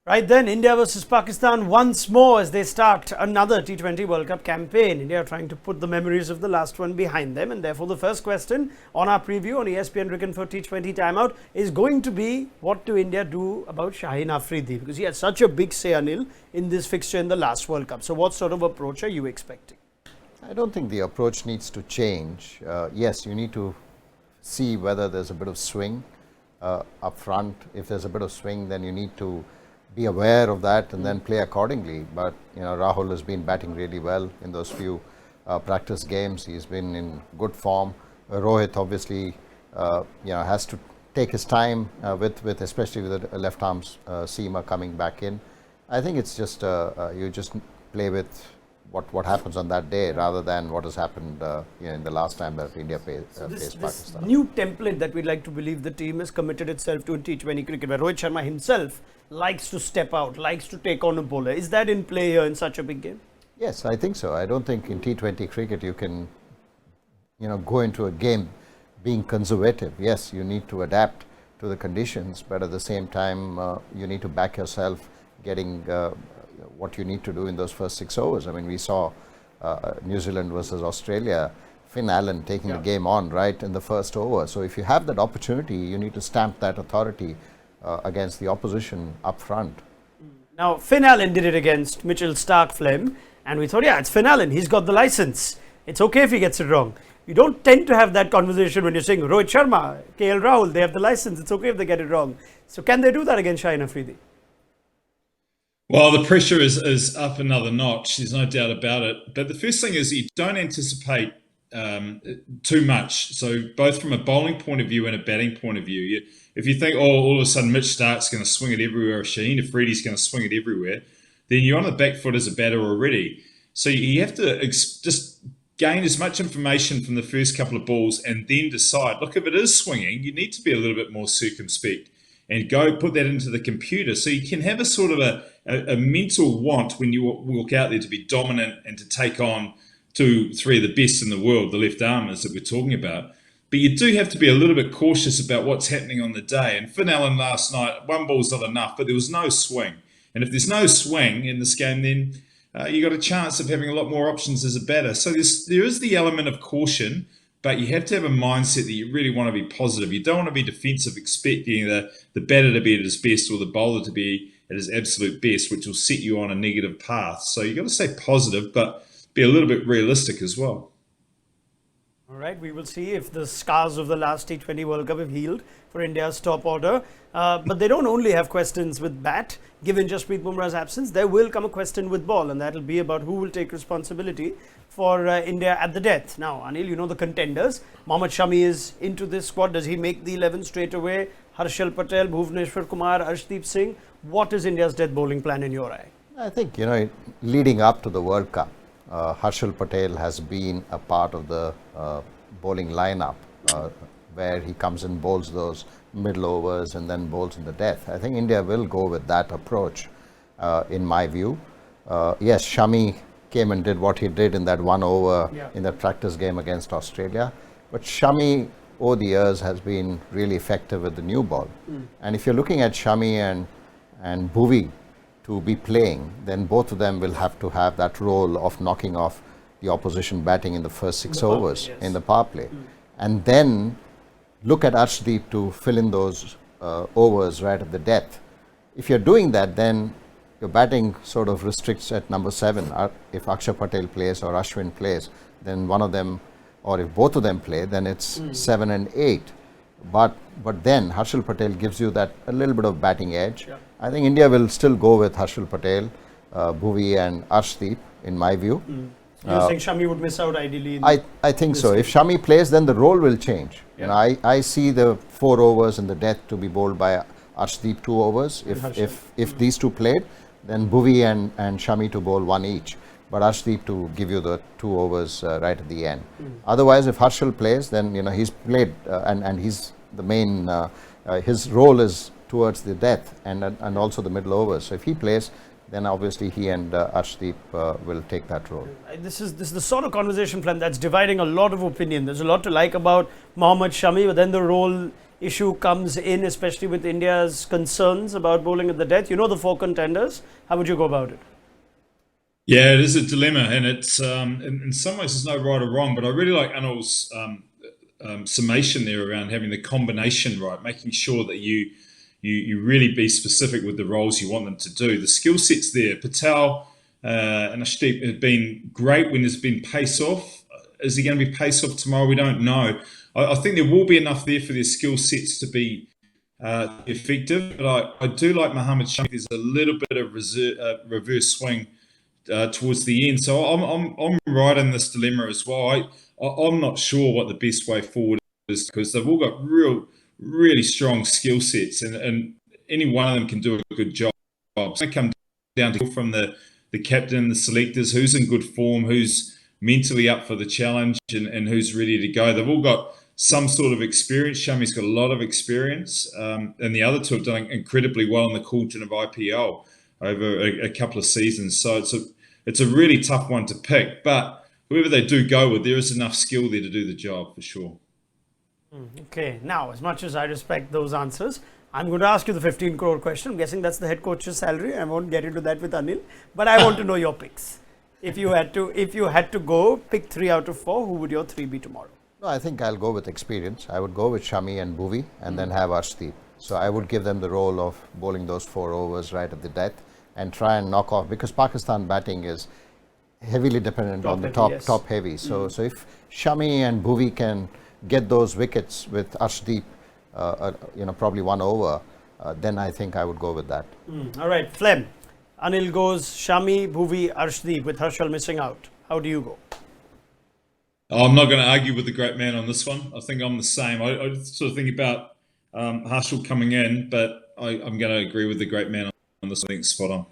Right then, India versus Pakistan once more as they start another T20 World Cup campaign. India are trying to put the memories of the last one behind them, and therefore the first question on our preview on ESPN Cricinfo T20 Time Out is going to be, what do India do about Shaheen Afridi? Because he had such a big say, Anil, in this fixture in the last World Cup. So what sort of approach are you expecting? I don't think the approach needs to change. Yes, you need to see whether there's a bit of swing up front. If there's a bit of swing, then you need to be aware of that and then play accordingly. But Rahul has been batting really well in those few practice games. He's been in good form. Rohit obviously has to take his time with especially with the left arm seamer coming back in. I think it's just you just play with what happens on that day rather than what has happened in the last time that India faced Pakistan. This new template that we'd like to believe the team has committed itself to in T20 cricket, where Rohit Sharma himself likes to step out, likes to take on a bowler. Is that in play here in such a big game? Yes, I think so. I don't think in T20 cricket you can go into a game being conservative. Yes, you need to adapt to the conditions, but at the same time you need to back yourself getting what you need to do in those first 6 overs. I mean, we saw New Zealand versus Australia, Finn Allen taking the game on right in the first over. So if you have that opportunity, you need to stamp that authority against the opposition up front. Now, Finn Allen did it against Mitchell Starc Flem, and we thought, yeah, it's Finn Allen. He's got the license. It's okay if he gets it wrong. You don't tend to have that conversation when you're saying Rohit Sharma, KL Rahul, they have the license. It's okay if they get it wrong. So can they do that against Shaheen Afridi? Well, the pressure is up another notch. There's no doubt about it. But the first thing is you don't anticipate too much. So both from a bowling point of view and a batting point of view, if you think, all of a sudden Mitch Starc's going to swing it everywhere, or Shaheen Afridi's going to swing it everywhere, then you're on the back foot as a batter already. So you have to just gain as much information from the first couple of balls and then decide, look, if it is swinging, you need to be a little bit more circumspect and go put that into the computer. So you can have a sort of a mental want when you walk out there to be dominant and to take on 2, 3 of the best in the world, the left armers that we're talking about. But you do have to be a little bit cautious about what's happening on the day. And Finn Allen last night, 1 ball's not enough, but there was no swing. And if there's no swing in this game, then you got a chance of having a lot more options as a batter. So there is the element of caution, but you have to have a mindset that you really want to be positive. You don't want to be defensive, expecting the batter to be at his best or the bowler to be at his absolute best, which will set you on a negative path. So you've got to stay positive, but be a little bit realistic as well. All right, we will see if the scars of the last T20 World Cup have healed for India's top order. But they don't only have questions with bat. Given Jasprit Bumrah's absence, there will come a question with ball, and that will be about who will take responsibility for India at the death. Now, Anil, you know the contenders. Mohammad Shami is into this squad. Does he make the 11 straight away? Harshal Patel, Bhuvneshwar Kumar, Arshdeep Singh. What is India's death bowling plan in your eye? I think, leading up to the World Cup, Harshal Patel has been a part of the bowling lineup where he comes and bowls those middle overs and then bowls in the death. I think India will go with that approach in my view. Yes, Shami came and did what he did in that 1 over in that practice game against Australia. But Shami over the years has been really effective with the new ball. And if you're looking at Shami and Bhuvi to be playing, then both of them will have to have that role of knocking off the opposition batting in the first 6 overs in the power play. And then look at Arshdeep to fill in those overs right at the death. If you're doing that, then your batting sort of restricts at number 7. If Akshar Patel plays or Ashwin plays, then one of them, or if both of them play, then it's 7 and 8. But then Harshal Patel gives you that a little bit of batting edge. I think India will still go with Harshal Patel, Bhuvi and Arshdeep in my view. You think Shami would miss out ideally? I think so. If Shami plays, then the role will change. I see the 4 overs in the death to be bowled by Arshdeep 2 overs. If these two played, then Bhuvi and Shami to bowl 1 each. But Arshdeep to give you the 2 overs right at the end. Otherwise, if Harshal plays, then he's played and he's the main. His role is towards the death and also the middle overs. So if he plays, then obviously he and Arshdeep will take that role. This is the sort of conversation, Flem, that's dividing a lot of opinion. There's a lot to like about Mohammad Shami, but then the role issue comes in, especially with India's concerns about bowling at the death? You know the four contenders. How would you go about it? Yeah, it is a dilemma, and it's in some ways there's no right or wrong. But I really like Anil's summation there around having the combination right, making sure that you really be specific with the roles you want them to do. The skill sets there, Patel and Ashdeep have been great when there's been pace off. Is he going to be pace off tomorrow? We don't know. I think there will be enough there for their skill sets to be effective. But I do like Mohammad Shami. There's a little bit of reverse swing towards the end. So I'm right in this dilemma as well. I'm not sure what the best way forward is because they've all got really strong skill sets and any one of them can do a good job. So it comes down to from the captain, the selectors, who's in good form, who's mentally up for the challenge and who's ready to go. They've all got some sort of experience. Shami's got a lot of experience and the other two have done incredibly well in the cauldron of IPL over a couple of seasons. So it's a really tough one to pick, but whoever they do go with, there is enough skill there to do the job for sure. Okay, now as much as I respect those answers, I'm going to ask you the 15 crore question. I'm guessing that's the head coach's salary. I won't get into that with Anil, but I want to know your picks. If you had to go pick 3 out of 4, who would your 3 be tomorrow? No, I think I'll go with experience. I would go with Shami and Bhuvi and then have Arshdeep. So I would give them the role of bowling those 4 overs right at the death and try and knock off, because Pakistan batting is heavily dependent on the top heavy. So if Shami and Bhuvi can get those wickets with Arshdeep, probably 1 over, then I think I would go with that. All right, Flem. Anil goes Shami, Bhuvi, Arshdeep with Harshal missing out. How do you go? I'm not going to argue with the great man on this one. I think I'm the same. I sort of think about Harshal coming in, but I'm going to agree with the great man on this. I think spot on.